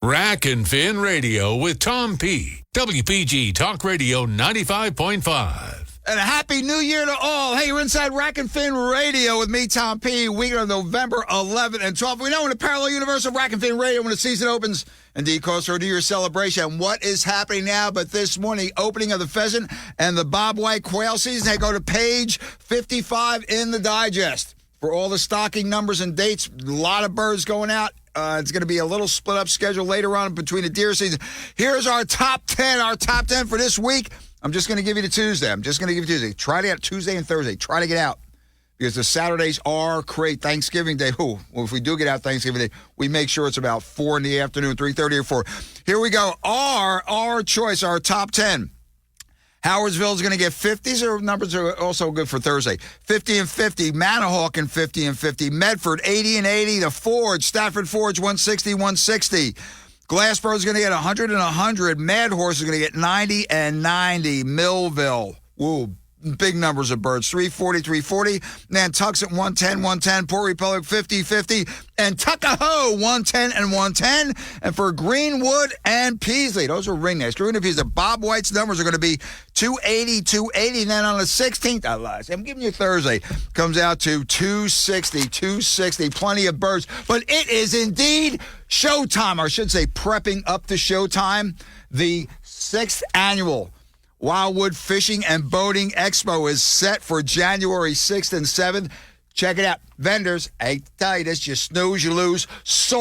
Rack and Fin Radio with Tom P. WPG Talk Radio 95.5. And a happy new year to all. Hey, you're inside Rack and Fin Radio with me, Tom P. Week of November 11th and 12th. We know in the parallel universe of Rack and Fin Radio when the season opens, indeed calls for a New Year celebration. What is happening now? But this morning, opening of the pheasant and the bobwhite quail season. Hey, go to page 55 in the digest for all the stocking numbers and dates. A lot of birds going out. It's going to be a little split-up schedule later on between the deer season. Here's our top 10. Our top 10 for this week. I'm just going to give you the Tuesday. Try to get Tuesday and Thursday. Try to get out because the Saturdays are great. Thanksgiving Day. Well, if we do get out Thanksgiving Day, we make sure it's about 4 in the afternoon, 3:30 or 4. Here we go. Our choice, our top 10. Howardsville is going to get 50s. Or numbers are also good for Thursday. 50 and 50. Manahawkin 50 and 50. Medford 80 and 80. The Forge, Stafford Forge 160, 160. Glassboro is going to get 100 and 100. Mad Horse is going to get 90 and 90. Millville, woo, big numbers of birds. 340, 340. Nantuxet 110, 110. Port Republic 50, 50. And Tuckahoe 110 and 110. And for Greenwood and Peasley, those are ringnecks. Greenwood and Peasley, Bob White's numbers are going to be 280, 280. And then on the 16th, I'm giving you Thursday, comes out to 260, 260. Plenty of birds. But it is indeed showtime, or I should say prepping up to showtime. The 6th annual Wildwood Fishing and Boating Expo is set for January 6th and 7th. Check it out. Vendors, I tell you this, you snooze, you lose. Sold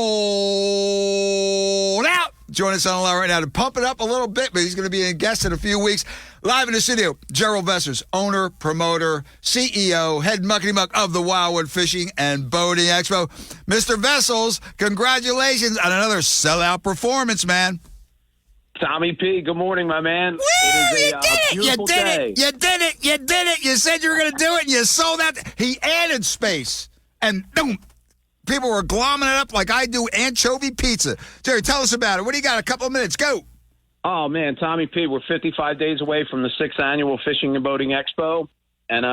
out. Join us on the line right now to pump it up a little bit, but he's going to be a guest in a few weeks. Live in the studio, Gerald Vessers, owner, promoter, CEO, head muckety-muck of the Wildwood Fishing and Boating Expo. Mr. Vessels, congratulations on another sellout performance, man. Tommy P, good morning, my man. Woo, you did it. You said you were going to do it, and you sold out. He added space, and boom, people were glomming it up like I do anchovy pizza. Jerry, tell us about it. What do you got? A couple of minutes. Go. Oh, man, Tommy P, we're 55 days away from the 6th Annual Fishing and Boating Expo, and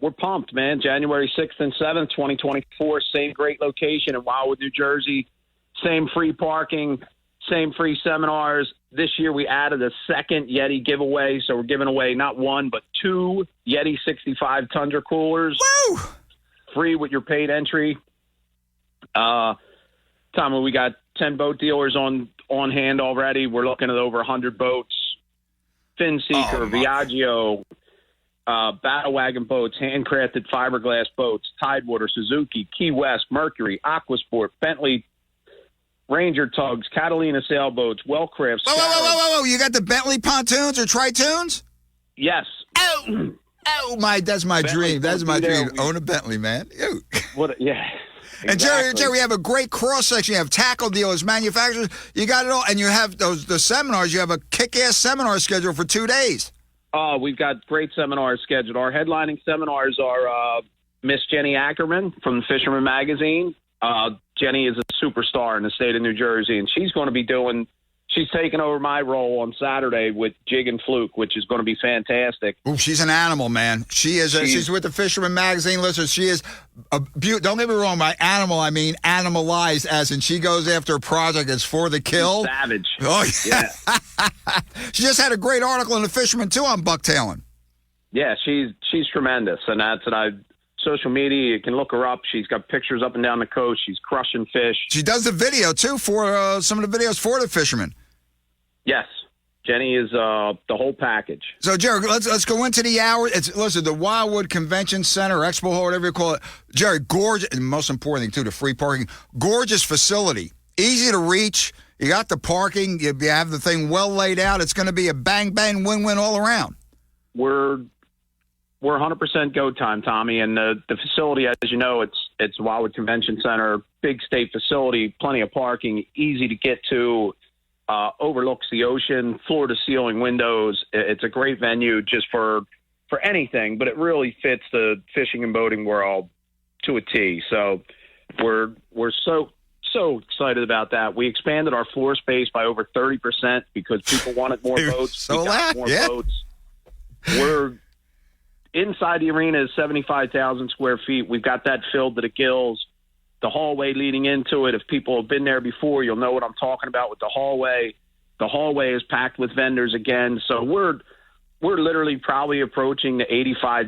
we're pumped, man. January 6th and 7th, 2024, same great location in Wildwood, New Jersey, same free parking, same free seminars. This year we added a second Yeti giveaway, so we're giving away not one but 2 Yeti 65 Tundra coolers. Woo! Free with your paid entry. Tommy, we got 10 boat dealers on hand already. We're looking at over 100 boats. Finseeker, Viaggio, Battle Wagon boats, handcrafted fiberglass boats, Tidewater, Suzuki, Key West, Mercury, Aquasport, Bentley, Ranger tugs, Catalina sailboats, Wellcraft. Whoa. You got the Bentley pontoons or tritoons? Yes. Oh, that's my dream. That's my dream. Own a Bentley, man. Ew. Yeah. And Exactly. Jerry, we have a great cross-section. You have tackle dealers, manufacturers. You got it all. And you have the seminars. You have a kick-ass seminar schedule for 2 days. We've got great seminars scheduled. Our headlining seminars are Miss Jenny Ackerman from the Fisherman Magazine. Jenny is a superstar in the state of New Jersey, and she's taking over my role on Saturday with Jig and Fluke, which is going to be fantastic. Ooh, she's an animal, man. She is. She's with the Fisherman Magazine. Listen, she is a beauty. Don't get me wrong. By animal, I mean animalized, as in she goes after a project that's for the kill. Savage. Oh, yeah. She just had a great article in the Fisherman, too, on bucktailing. Yeah, she's tremendous, and that's what social media, you can look her up. She's got pictures up and down the coast. She's crushing fish. She does the video, too, for some of the videos for the Fisherman. Yes. Jenny is the whole package. So, Jerry, let's go into the hour. Listen, the Wildwood Convention Center, Expo Hall, whatever you call it. Jerry, gorgeous, and most important thing, too, the free parking. Gorgeous facility. Easy to reach. You got the parking. You have the thing well laid out. It's going to be a bang-bang win-win all around. We're 100% go time, Tommy, and the facility, as you know, it's Wildwood Convention Center, big state facility, plenty of parking, easy to get to, overlooks the ocean, floor-to-ceiling windows. It's a great venue just for anything, but it really fits the fishing and boating world to a T. So we're so excited about that. We expanded our floor space by over 30% because people wanted more boats. So we got more boats. We're inside the arena is 75,000 square feet. We've got that filled to the gills. the hallway leading into it. If people have been there before, you'll know what I'm talking about with the hallway. The hallway is packed with vendors again. So we're literally probably approaching the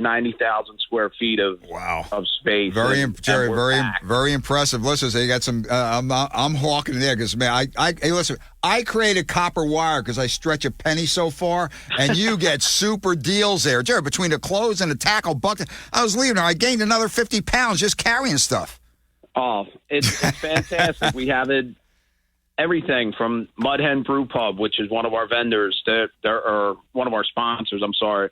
90,000 square feet of space. Very impressive. Listen, so you got some. I'm hawking there because hey, listen. I created copper wire because I stretch a penny so far, and you get super deals there, Jared. Between the clothes and the tackle bucket, I was leaving there. I gained another 50 pounds just carrying stuff. Oh, it's fantastic. We have it. Everything from Mud Hen Brew Pub, which is one of our vendors, or one of our sponsors, I'm sorry.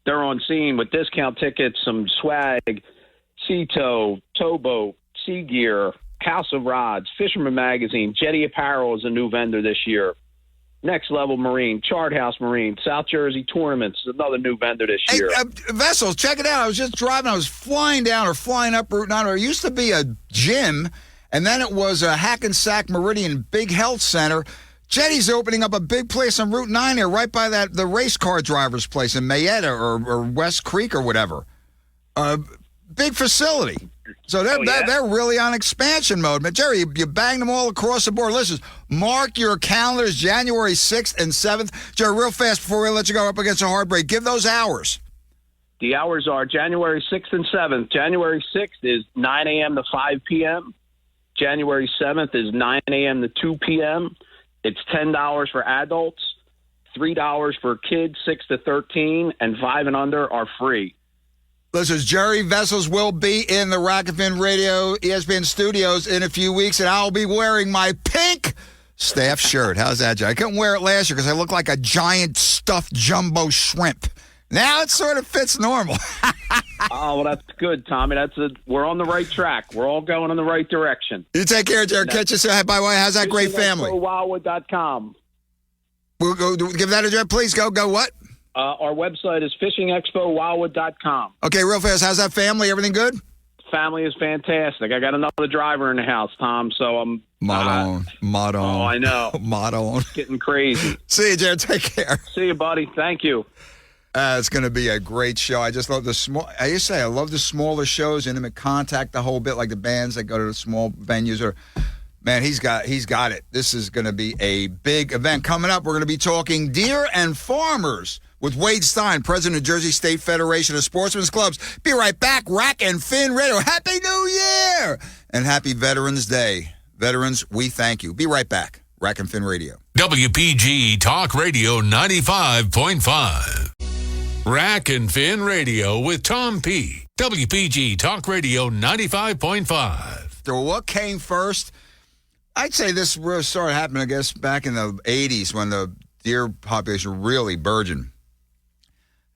They're on scene with discount tickets, some swag, Sea Tow, Towboat, Sea Gear, House of Rods, Fisherman Magazine, Jetty Apparel is a new vendor this year. Next Level Marine, Chart House Marine, South Jersey Tournaments is another new vendor this year. Vessels, check it out. I was just driving. I was flying down or flying up Route 9. There used to be a gym. And then it was a Hackensack Meridian Big Health Center. Jetty's opening up a big place on Route 9 here, right by the race car driver's place in Mayetta or West Creek or whatever. Big facility. So they're really on expansion mode. But, Jerry, you banged them all across the board. Listen, mark your calendars, January 6th and 7th. Jerry, real fast before we let you go up against a hard break, give those hours. The hours are January 6th and 7th. January 6th is 9 a.m. to 5 p.m., January 7th is 9 a.m. to 2 p.m. It's $10 for adults, $3 for kids 6 to 13, and 5 and under are free. Listen, Jerry Vessels will be in the Rack and Fin Radio ESPN studios in a few weeks, and I'll be wearing my pink staff shirt. How's that, Jerry? I couldn't wear it last year because I look like a giant stuffed jumbo shrimp. Now it sort of fits normal. Oh, well, that's good, Tommy. We're on the right track. We're all going in the right direction. You take care, Jared. Catch you soon. By the way, how's that great family? FishingExpoWildwood.com. We'll go give that address, please. Go what? Our website is FishingExpoWildwood.com. Okay, real fast. How's that family? Everything good? Family is fantastic. I got another driver in the house, Tom, so I'm... Mod on. Oh, I know. Mod on. It's getting crazy. See you, Jared. Take care. See you, buddy. Thank you. It's going to be a great show. I just love I used to say I love the smaller shows, intimate contact, the whole bit, like the bands that go to the small venues. Man, he's got it. This is going to be a big event coming up. We're going to be talking deer and farmers with Wade Stein, president of Jersey State Federation of Sportsmen's Clubs. Be right back. Rack and Fin Radio. Happy New Year and happy Veterans Day. Veterans, we thank you. Be right back. Rack and Fin Radio. WPG Talk Radio 95.5. Rack and Fin Radio with Tom P. WPG Talk Radio 95.5. So what came first? I'd say this really started happening, I guess, back in the 80s when the deer population really burgeoned.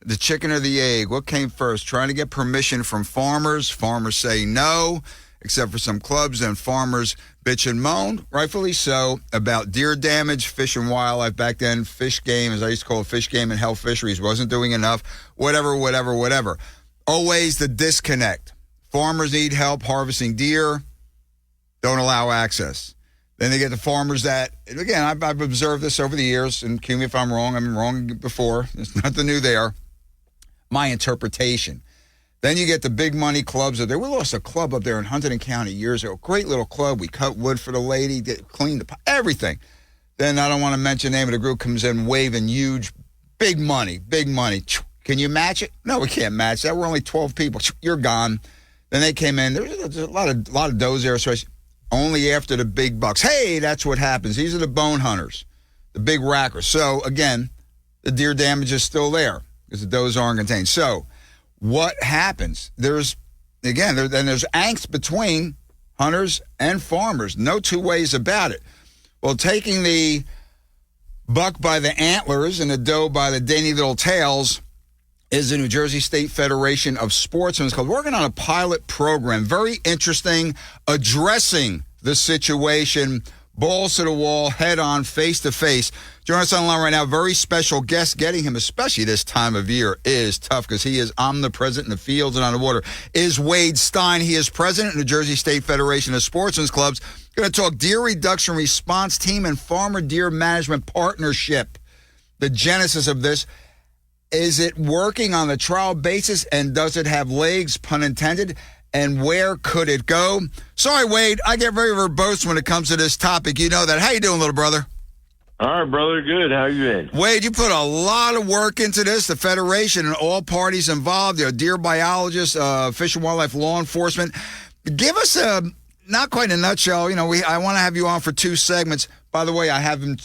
The chicken or the egg, what came first? Trying to get permission from farmers. Farmers say no, except for some clubs, and farmers bitch and moan, rightfully so, about deer damage, fish and wildlife. Back then, fish game, as I used to call it, fish game and health fisheries, wasn't doing enough, whatever. Always the disconnect. Farmers need help harvesting deer, don't allow access. Then they get the farmers that, again, I've observed this over the years, and cue me if I'm wrong. I'm wrong before. There's nothing new there. My interpretation. Then you get the big money clubs up there. We lost a club up there in Huntington County years ago. Great little club. We cut wood for the lady, cleaned everything. Then I don't want to mention the name of the group, comes in waving huge, big money. Can you match it? No, we can't match that. We're only 12 people. You're gone. Then they came in. There's a lot of does there, especially only after the big bucks. Hey, that's what happens. These are the bone hunters, the big rackers. So again, the deer damage is still there because the does aren't contained. So what happens? There's angst between hunters and farmers. No two ways about it. Well, taking the buck by the antlers and the doe by the dainty little tails is the New Jersey State Federation of Sportsmen's Clubs working on a pilot program. Very interesting, addressing the situation, balls to the wall, head on, face to face. Joining us on the line right now, very special guest. Getting him, especially this time of year, is tough because he is omnipresent in the fields and on the water, is Wade Stein. He is president of the Jersey State Federation of Sportsmen's Clubs. Going to talk deer reduction response team and farmer deer management partnership. The genesis of this. Is it working on the trial basis, and does it have legs, pun intended? and where could it go? Sorry, Wade, I get very verbose when it comes to this topic. You know that. How you doing, little brother? All right, brother. Good. How you been? Wade, you put a lot of work into this, the Federation and all parties involved, deer biologists, Fish and Wildlife law enforcement. Give us not quite a nutshell. You know, I want to have you on for 2 segments. By the way, I have him,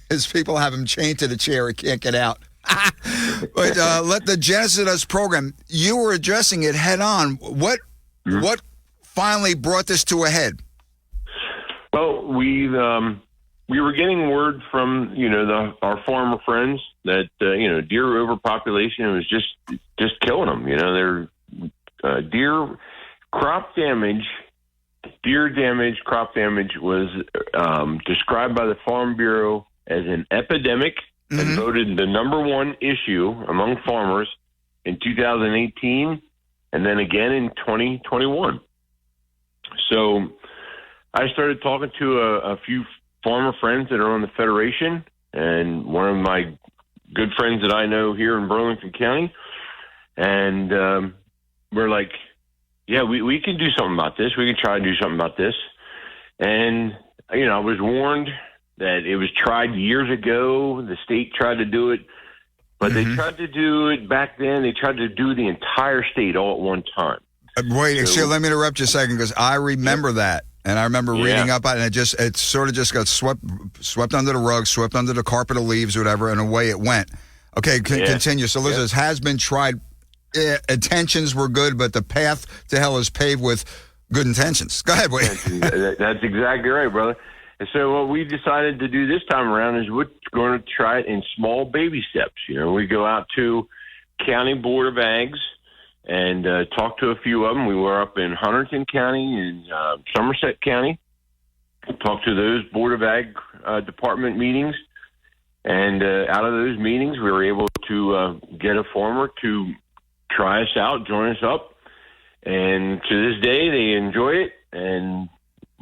his people have him chained to the chair. He can't get out. But let the genesis of this program, you were addressing it head on. What finally brought this to a head? Well, we were getting word from our farmer friends that deer overpopulation was just killing them. Their deer crop damage. Deer damage, crop damage was described by the Farm Bureau as an epidemic and voted the number 1 issue among farmers in 2018 and then again in 2021. So I started talking to a few farmer friends that are on the Federation, and one of my good friends that I know here in Burlington County, and we're like, yeah, we can do something about this. We can try to do something about this. And, I was warned that it was tried years ago. The state tried to do it, but they tried to do it back then. They tried to do the entire state all at one time. Wait, let me interrupt you a second, because I remember that. And I remember reading up on it, and it sort of just got swept under the rug, swept under the carpet of leaves or whatever, and away it went. Okay, continue. So this has been tried. Intentions were good, but the path to hell is paved with good intentions. Go ahead, Wade. That's exactly right, brother. And so what we decided to do this time around is we're going to try it in small baby steps. We go out to County Board of Ags and talk to a few of them. We were up in Hunterdon County and Somerset County. Talked to those Board of Ag department meetings. And out of those meetings, we were able to get a farmer to try us out, join us up. And to this day, they enjoy it, and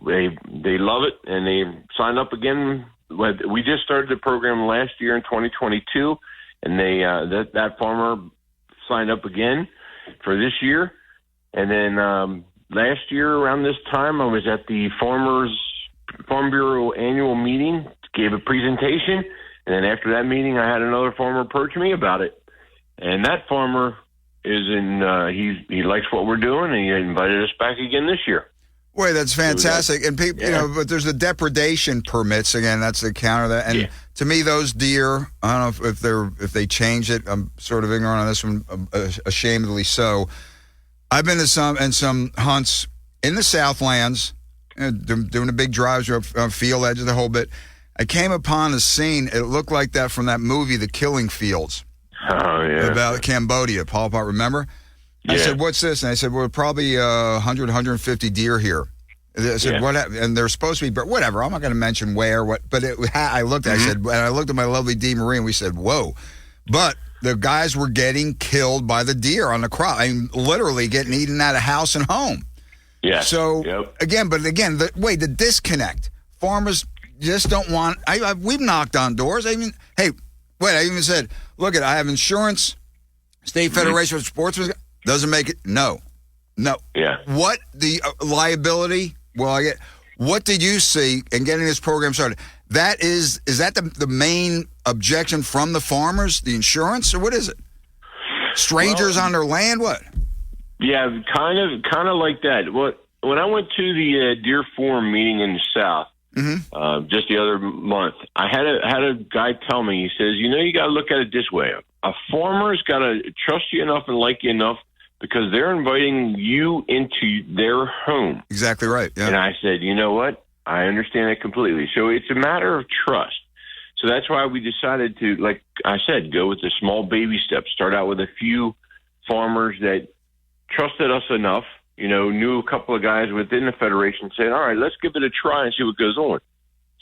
they love it, and they signed up again. We just started the program last year in 2022, and they that farmer signed up again for this year. And then last year around this time, I was at the Farm Bureau annual meeting, gave a presentation, and then after that meeting, I had another farmer approach me about it. And that farmer is he likes what we're doing, and he invited us back again this year. Boy, that's fantastic. And people, but there's the depredation permits again. That's the counter that. And to me, those deer, I don't know if they change it. I'm sort of ignorant on this one, ashamedly so. I've been to some hunts in the Southlands, doing the big drives up field edges, the whole bit. I came upon a scene. It looked like that from that movie, The Killing Fields. Oh, yeah. About Cambodia. Paul Pot, remember? Yeah. I said, what's this? And I said, well, probably 100, 150 deer here. I said, what? And they're supposed to be, but whatever. I'm not going to mention where, what. But I looked, I said, and I looked at my lovely D. Marie, and we said, whoa. But the guys were getting killed by the deer on the crop. I mean, literally getting eaten out of house and home. Yeah. So, again, the disconnect. Farmers just don't want, we've knocked on doors. I mean, hey, wait, I even said, look, I have insurance, State Federation of Sportsmen, doesn't make it. No. Yeah. What the liability? Well, what did you see in getting this program started? Is that the main objection from the farmers, the insurance, or what is it? Strangers on their land, what? Yeah, kind of like that. When I went to the Deer Forum meeting in the South, just the other month, I had a guy tell me, he says, you got to look at it this way. A farmer's got to trust you enough and like you enough because they're inviting you into their home. Exactly right. Yeah. And I said, you know what? I understand that completely. So it's a matter of trust. So that's why we decided to, like I said, go with the small baby steps. Start out with a few farmers that trusted us enough, knew a couple of guys within the Federation, said, all right, let's give it a try and see what goes on.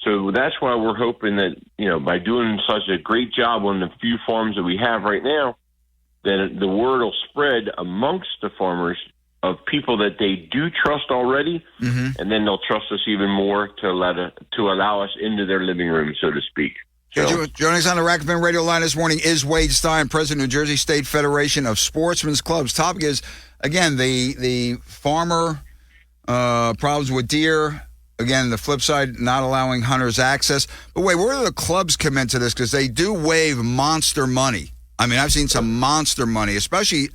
So that's why we're hoping that, by doing such a great job on the few farms that we have right now, that the word will spread amongst the farmers of people that they do trust already, and then they'll trust us even more to allow us into their living room, so to speak. So, joining us on the Rack and Fin radio line this morning is Wade Stein, President of New Jersey State Federation of Sportsmen's Clubs. Topic is again, the farmer problems with deer. Again, the flip side, not allowing hunters access. But wait, where do the clubs come into this? Because they do waive monster money. I mean, I've seen some monster money, especially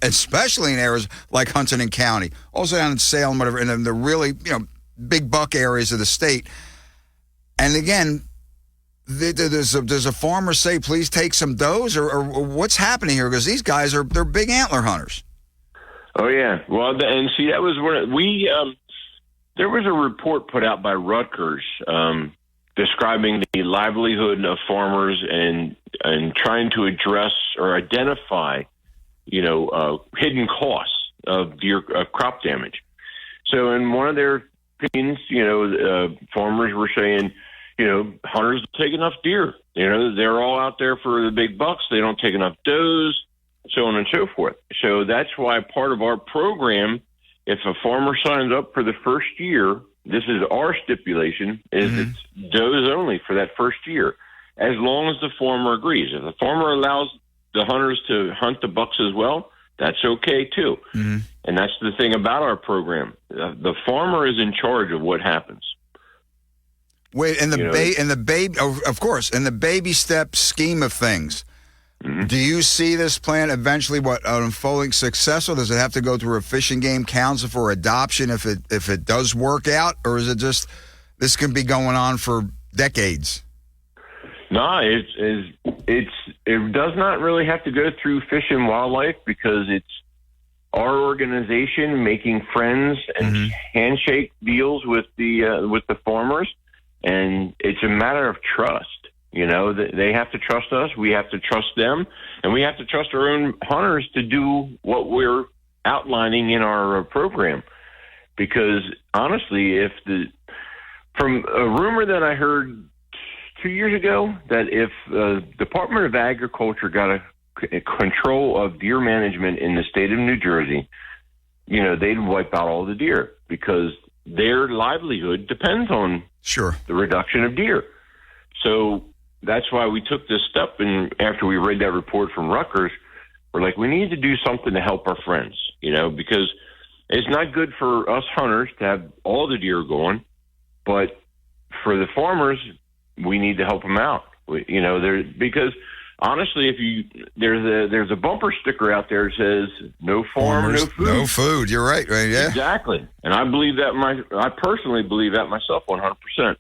in areas like Huntington County, also down in Salem, whatever, and the really big buck areas of the state. And again, does a farmer say, "Please take some does," or what's happening here? Because these guys they're big antler hunters. Oh yeah, well, and see, that was where there was a report put out by Rutgers describing the livelihood of farmers and trying to address or identify, hidden costs of deer crop damage. So in one of their opinions, farmers were saying, hunters don't take enough deer. They're all out there for the big bucks. They don't take enough does, so on and so forth. So that's why part of our program, if a farmer signs up for the first year, this is our stipulation, is it's does only for that first year, as long as the farmer agrees. If the farmer allows the hunters to hunt the bucks as well, that's okay too. Mm-hmm. And that's the thing about our program. The farmer is in charge of what happens. Wait, in the baby step scheme of things, do you see this plan eventually unfolding successful? Does it have to go through a fishing game council for adoption if it does work out, or is it just this can be going on for decades? No, it does not really have to go through Fish and Wildlife, because it's our organization making friends and handshake deals with the farmers, and it's a matter of trust. They have to trust us, we have to trust them, and we have to trust our own hunters to do what we're outlining in our program. Because honestly, from a rumor that I heard 2 years ago, that if the Department of Agriculture got a control of deer management in the state of New Jersey, they'd wipe out all the deer, because their livelihood depends on the reduction of deer. So that's why we took this step, and after we read that report from Rutgers, we're like, we need to do something to help our friends, because it's not good for us hunters to have all the deer going, but for the farmers, we need to help them out. Because honestly, there's a bumper sticker out there that says "No farm, no food." No food. You're right, yeah. Exactly, and I personally believe that myself 100%.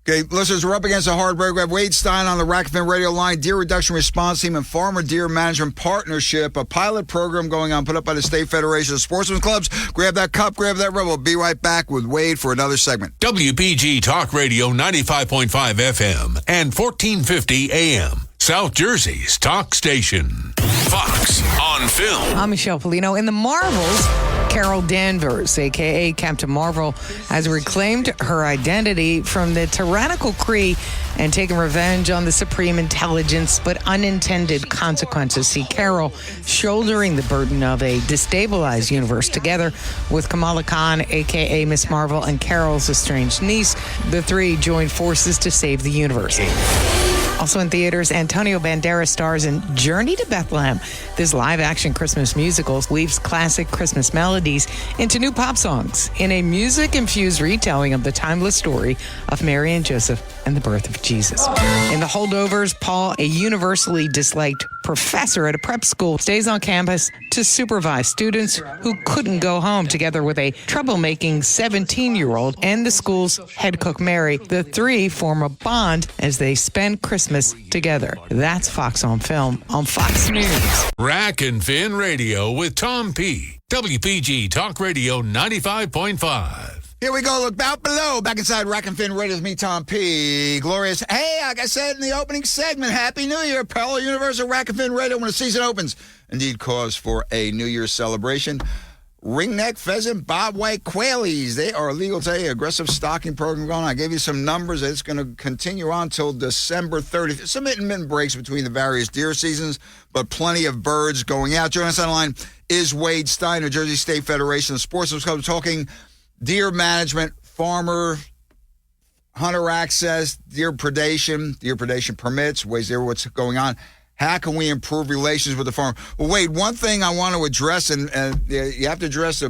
Okay, listeners, we're up against a hard break. We have Wade Stein on the Rack and Fin Radio line, Deer Reduction Response Team and Farmer Deer Management Partnership, a pilot program going on, put up by the State Federation of Sportsmen's Clubs. Grab that cup, grab that rub. We'll be right back with Wade for another segment. WPG Talk Radio 95.5 FM and 1450 AM. South Jersey's talk station. Fox on Film. I'm Michelle Polino. In the Marvels, Carol Danvers, a.k.a. Captain Marvel, has reclaimed her identity from the tyrannical Kree and taken revenge on the supreme intelligence, but unintended consequences. See Carol shouldering the burden of a destabilized universe together with Kamala Khan, a.k.a. Miss Marvel, and Carol's estranged niece. The three join forces to save the universe. Also in theaters, Antonio Banderas stars in Journey to Bethlehem. This live-action Christmas musical weaves classic Christmas melodies into new pop songs in a music-infused retelling of the timeless story of Mary and Joseph and the birth of Jesus. In The Holdovers, Paul, a universally disliked professor at a prep school, stays on campus to supervise students who couldn't go home, together with a troublemaking 17-year-old and the school's head cook, Mary. The three form a bond as they spend Christmas together. That's Fox on Film on Fox News. Rack and Fin Radio with Tom P. WPG Talk Radio 95.5. Here we go. Look out below. Back inside Rack and Fin Radio with me, Tom P. Glorious. Hey, like I said in the opening segment, Happy New Year. Parallel Universe of Rack and Fin Radio when the season opens. Indeed, cause for a New Year's celebration. Ringneck, pheasant, bobwhite, quailies. They are legal today. Aggressive stocking program going on. I gave you some numbers. It's going to continue on till December 30th. Some intermittent breaks between the various deer seasons, but plenty of birds going out. Joining us on the line is Wade Stein, New Jersey State Federation of Sportsmen's Club, talking deer management, farmer, hunter access, deer predation permits, ways there, what's going on. How can we improve relations with the farmer? Well, Wade, one thing I want to address, and you have to address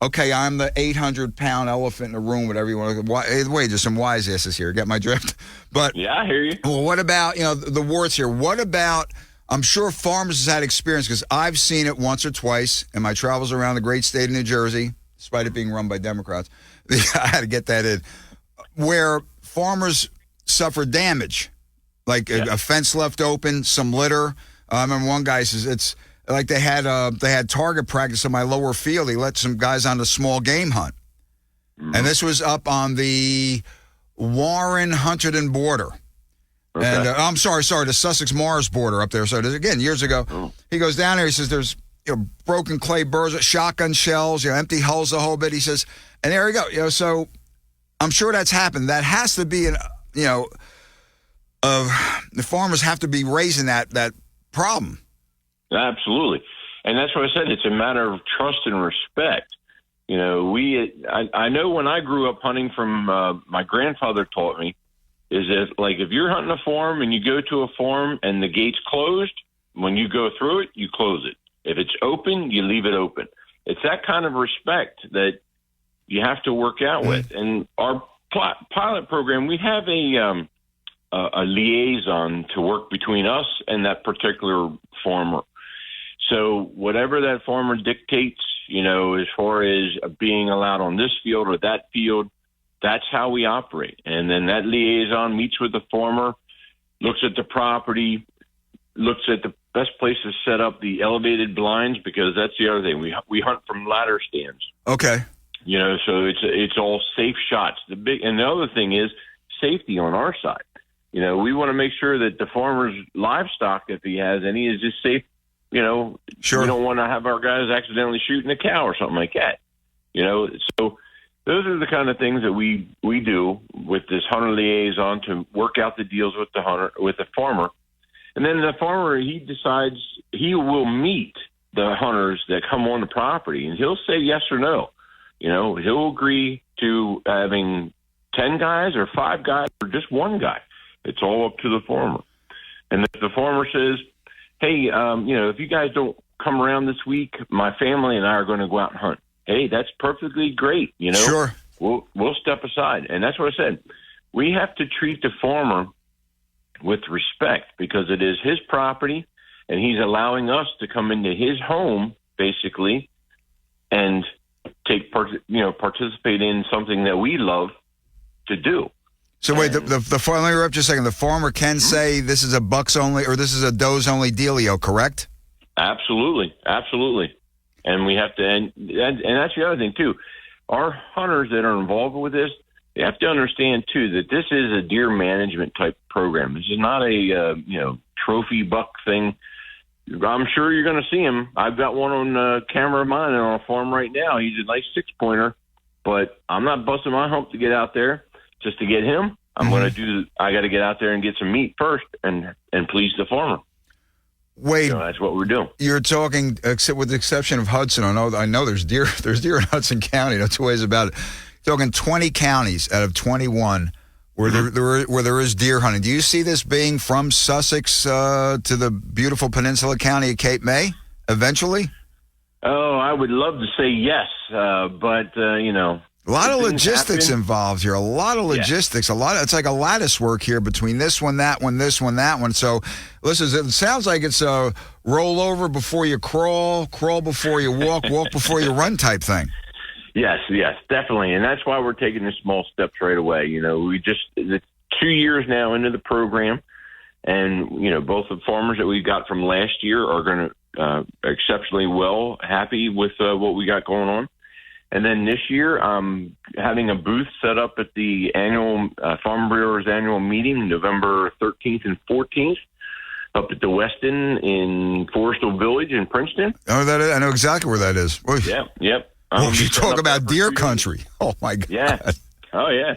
okay, I'm the 800-pound elephant in the room, whatever you want to. Wait, there's some wise asses here. Get my drift? But yeah, I hear you. Well, what about the warts here? What about? I'm sure farmers has had experience because I've seen it once or twice in my travels around the great state of New Jersey, despite it being run by Democrats. I had to get that in, where farmers suffer damage, like a fence left open, some litter. I remember one guy says it's like they had target practice in my lower field. He let some guys on the small game hunt, and this was up on the Warren-Hunterdon border. Okay. And I'm sorry, the Sussex-Mars border up there. So again, years ago, He goes down there. He says there's broken clay burrs, shotgun shells, empty hulls, the whole bit. He says, and there you go. So I'm sure that's happened. That has to be the farmers have to be raising that problem. Absolutely, and that's what I said. It's a matter of trust and respect. I know when I grew up hunting from my grandfather taught me. Is that like if you're hunting a farm and you go to a farm and the gate's closed, when you go through it, you close it. If it's open, you leave it open. It's that kind of respect that you have to work out with. And our pilot program, we have a liaison to work between us and that particular farmer. So whatever that farmer dictates, as far as being allowed on this field or that field, that's how we operate. And then that liaison meets with the farmer, looks at the property, looks at the best place to set up the elevated blinds, because that's the other thing. We hunt from ladder stands. Okay. So it's all safe shots. And the other thing is safety on our side. We want to make sure that the farmer's livestock, if he has any, is just safe. Sure. We don't want to have our guys accidentally shooting a cow or something like that. So those are the kind of things that we do with this hunter liaison to work out the deals with the farmer. And then the farmer, he decides he will meet the hunters that come on the property, and he'll say yes or no. He'll agree to having 10 guys or 5 guys or just one guy. It's all up to the farmer. And if the farmer says, hey, if you guys don't come around this week, my family and I are going to go out and hunt. Hey, that's perfectly great. Sure. We'll step aside. And that's what I said. We have to treat the farmer with respect because it is his property and he's allowing us to come into his home basically and participate in something that we love to do. So wait, the farmer, let me interrupt just a second. The farmer can say this is a bucks only or this is a does only dealio, correct? Absolutely. And we have to, and that's the other thing too. Our hunters that are involved with this, they have to understand too that this is a deer management type program. This is not a trophy buck thing. I'm sure you're going to see him. I've got one on camera of mine on a farm right now. He's a nice 6-pointer, but I'm not busting my hump to get out there just to get him. I got to get out there and get some meat first and please the farmer. Wade, that's what we're doing. You're talking, except with the exception of Hudson. I know there's deer. There's deer in Hudson County. No two ways about it. You're talking 20 counties out of 21 where there is deer hunting. Do you see this being from Sussex to the beautiful peninsula county of Cape May eventually? Oh, I would love to say yes, but a lot of logistics involved here. A lot of logistics. It's like a lattice work here between this one, that one, this one, that one. So, listen, it sounds like it's a roll over before you crawl before you walk before you run type thing. Yes, definitely. And that's why we're taking the small steps right away. It's 2 years now into the program, and, both the farmers that we got from last year are going to exceptionally happy with what we got going on. And then this year, I'm having a booth set up at the annual Farm Bureau's annual meeting, November 13th and 14th, up at the Westin in Forestville Village in Princeton. Oh, I know exactly where that is. Yep. You talk about deer country. Oh, my God. Yeah. Oh, yeah.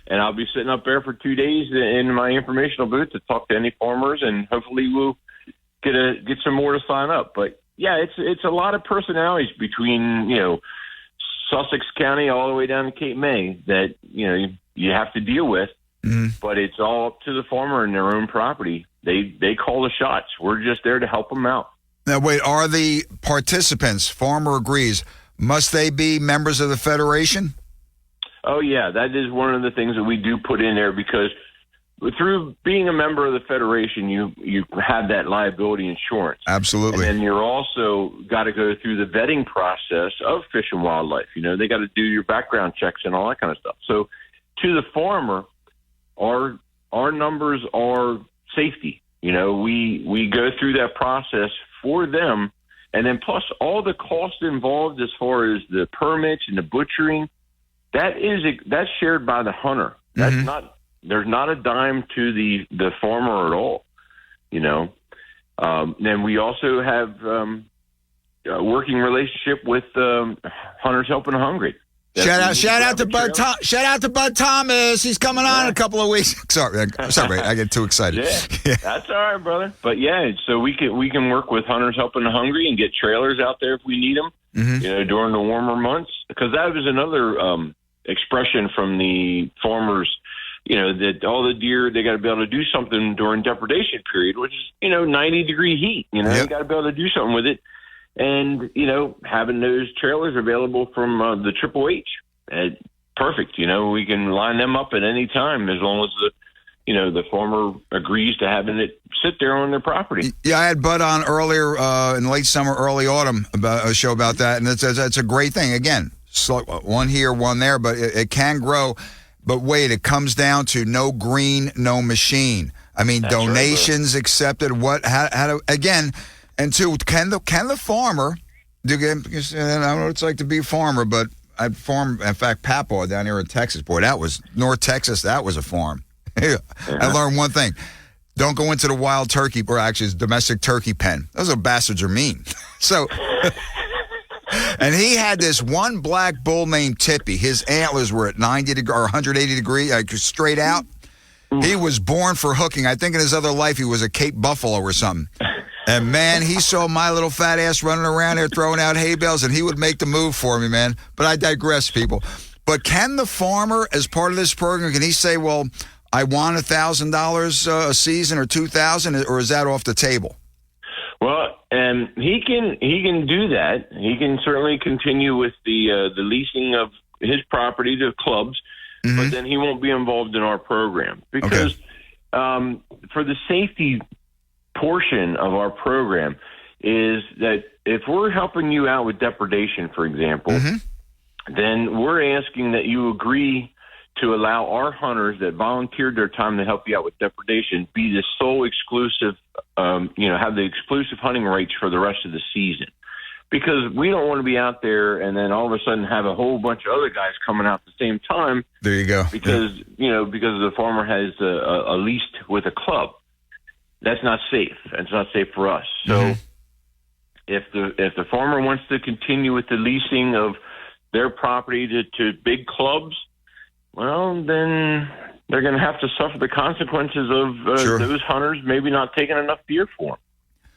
And I'll be sitting up there for 2 days in my informational booth to talk to any farmers, and hopefully we'll get some more to sign up. But, yeah, it's a lot of personalities between, Sussex County all the way down to Cape May that, you have to deal with. Mm-hmm. But it's all up to the farmer and their own property, they call the shots. We're just there to help them out. Now, wait, are the participants, farmer agrees, must they be members of the Federation? Oh, yeah, that is one of the things that we do put in there, because through being a member of the Federation, you have that liability insurance. Absolutely. And then you're also got to go through the vetting process of Fish and Wildlife. They got to do your background checks and all that kind of stuff. So to the farmer, our numbers are safety. We go through that process for them. And then plus all the costs involved as far as the permits and the butchering, that's shared by the hunter. That's there's not a dime to the farmer at all, Then we also have a working relationship with Hunters Helping the Hungry. Shout out to Bud Thomas. He's coming on in a couple of weeks. Sorry, I get too excited. Yeah, that's all right, brother. But yeah, so we can work with Hunters Helping the Hungry and get trailers out there if we need them. During the warmer months, because that was another expression from the farmers. That all the deer, they got to be able to do something during depredation period, which is 90-degree heat. You got to be able to do something with it. And, having those trailers available from the Triple H, perfect. We can line them up at any time as long as the farmer agrees to having it sit there on their property. Yeah, I had Bud on earlier in late summer, early autumn, about a show about that, and that's a great thing. Again, so one here, one there, but it can grow. But wait, it comes down to no green, no machine. I mean, that's donations right, accepted. How to, again. And two, can the farmer, I don't know what it's like to be a farmer, but I farmed, in fact, Papaw down here in Texas. Boy, that was, North Texas, that was a farm. I learned one thing. Don't go into the wild turkey, or actually it's domestic turkey pen. Those bastards are mean. So, and he had this one black bull named Tippy. His antlers were at 90 or 180 degrees, straight out. He was born for hooking. I think in his other life he was a Cape Buffalo or something. And, man, he saw my little fat ass running around there throwing out hay bales, and he would make the move for me, man. But I digress, people. But can the farmer, as part of this program, can he say, well, I want $1,000 a season or $2,000, or is that off the table? Well, he can do that. He can certainly continue with the leasing of his property to clubs, but then he won't be involved in our program because for the safety portion of our program is that if we're helping you out with depredation, for example, then we're asking that you agree to allow our hunters that volunteered their time to help you out with depredation be the sole exclusive, have the exclusive hunting rights for the rest of the season. Because we don't want to be out there and then all of a sudden have a whole bunch of other guys coming out at the same time. There you go. Because, because the farmer has a lease with a club. That's not safe. It's not safe for us. So if the farmer wants to continue with the leasing of their property to big clubs, well, then they're going to have to suffer the consequences of those hunters maybe not taking enough deer for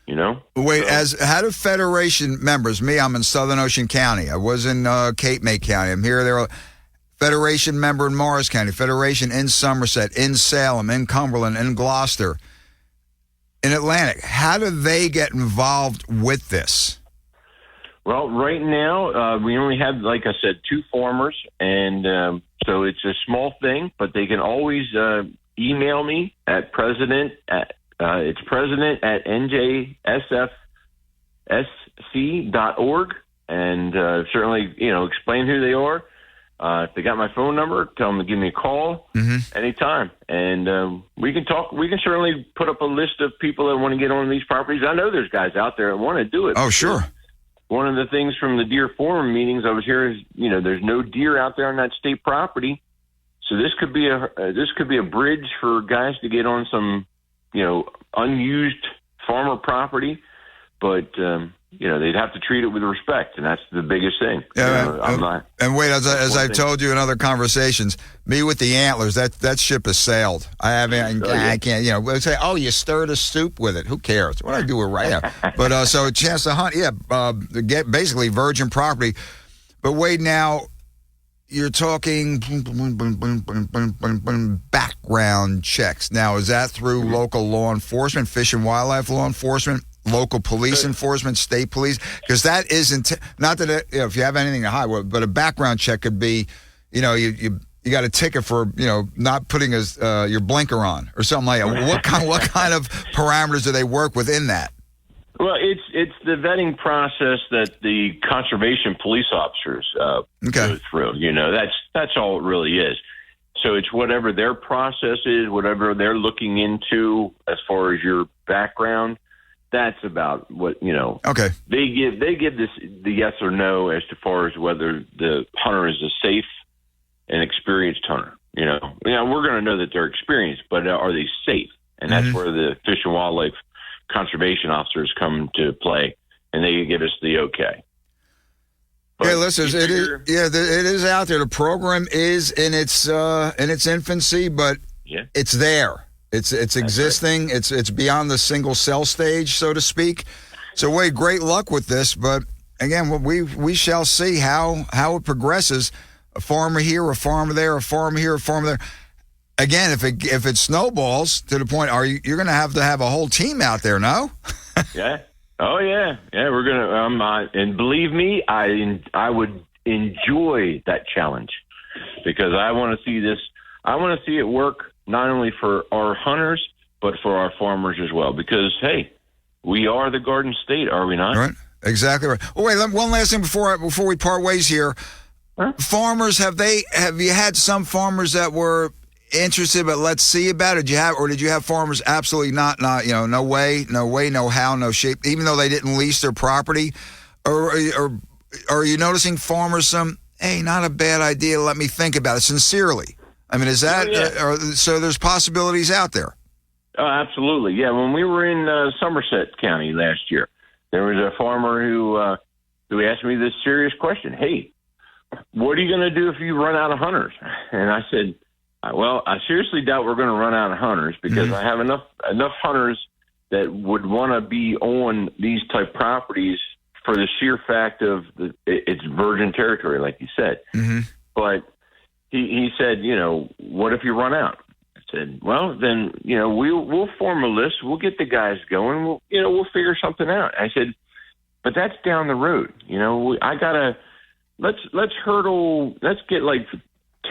them. Wait, how do Federation members, I'm in Southern Ocean County. I was in Cape May County. I'm here. They're Federation member in Morris County, Federation in Somerset, in Salem, in Cumberland, in Gloucester. In Atlantic, how do they get involved with this? Well, right now, we only have, like I said, 2 farmers, and so it's a small thing, but they can always email me at president at njsfsc.org, and certainly, explain who they are. If they got my phone number, tell them to give me a call anytime. And we can talk. We can certainly put up a list of people that want to get on these properties. I know there's guys out there that want to do it. Oh, sure. One of the things from the deer forum meetings I was here is, there's no deer out there on that state property. So this could be a bridge for guys to get on some, unused farmer property. But, they'd have to treat it with respect, and that's the biggest thing. Yeah, and wait, as I've told you in other conversations, me with the antlers, that ship has sailed. I can't, they'll say, oh, you stirred a soup with it. Who cares? What do I do with right now? But so a chance to hunt, get basically virgin property. But wait, now, you're talking background checks. Now, is that through local law enforcement, Fish and Wildlife law enforcement, local police enforcement, state police? Because that isn't, not that if you have anything to hide, but a background check could be, you got a ticket for, not putting your blinker on or something like that. What kind of parameters do they work within that? Well, it's the vetting process that the conservation police officers go through. That's all it really is. So it's whatever their process is, whatever they're looking into as far as your background. That's about what Okay. They give this the yes or no as far as whether the hunter is a safe and experienced hunter. We're going to know that they're experienced, but are they safe? And that's where the Fish and Wildlife conservation officers come to play, and they give us the okay. But listen, it is out there. The program is in its infancy, but it's there. It's existing. Right. It's beyond the single cell stage, so to speak. So, Wade, great luck with this. But again, we shall see how it progresses. A farmer here, a farmer there, a farmer here, a farmer there. Again, if it snowballs to the point, you're going to have a whole team out there, no? Yeah. Oh yeah. Yeah, we're gonna. And believe me, I would enjoy that challenge because I want to see this. I want to see it work not only for our hunters but for our farmers as well. Because hey, we are the Garden State, are we not? Right. Exactly right. Oh wait, one last thing before we part ways here. Huh? Farmers, have you had some farmers that were interested, but let's see about it? Did you have farmers absolutely not, no way, no how, no shape, even though they didn't lease their property? Or are you noticing farmers hey, not a bad idea, let me think about it sincerely? I mean, is that, so there's possibilities out there? Oh, absolutely. Yeah. When we were in Somerset County last year, there was a farmer who asked me this serious question. Hey, what are you going to do if you run out of hunters? And I said, well, I seriously doubt we're going to run out of hunters because I have enough hunters that would want to be on these type properties for the sheer fact of it's virgin territory, like you said. Mm-hmm. But he said, what if you run out? I said, well, then, we'll form a list. We'll get the guys going. We'll figure something out. I said, but that's down the road. Let's hurdle. Let's get like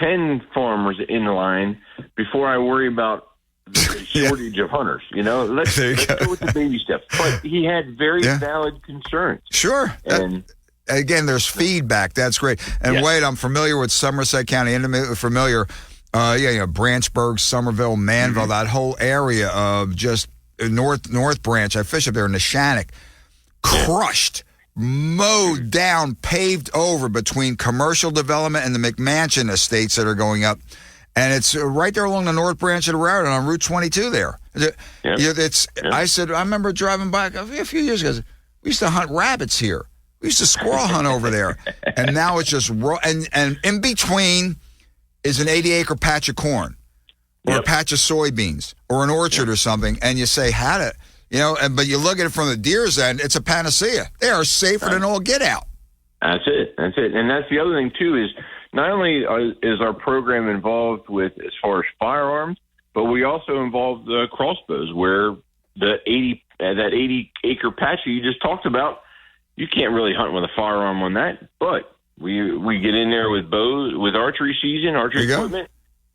10 farmers in line before I worry about the shortage of hunters. Let's go with the baby steps. But he had very valid concerns. Sure. And again, there's feedback. That's great. And Wade, I'm familiar with Somerset County, intimately familiar. Branchburg, Somerville, Manville, that whole area of just North Branch. I fish up there in the Shannock. Crushed. Mowed down, paved over between commercial development and the McMansion estates that are going up. And it's right there along the North Branch of the road on Route 22 there. I said, I remember driving by a few years ago. We used to hunt rabbits here. We used to squirrel hunt over there. And now it's just and in between is an 80-acre patch of corn or a patch of soybeans or an orchard or something. And you say, but you look at it from the deer's end, it's a panacea. They are safer than all get out. That's it. And that's the other thing, too, is not only is our program involved with as far as firearms, but we also involve the crossbows where that 80-acre patch you just talked about, you can't really hunt with a firearm on that. But we get in there with bows, with archery season, archery equipment,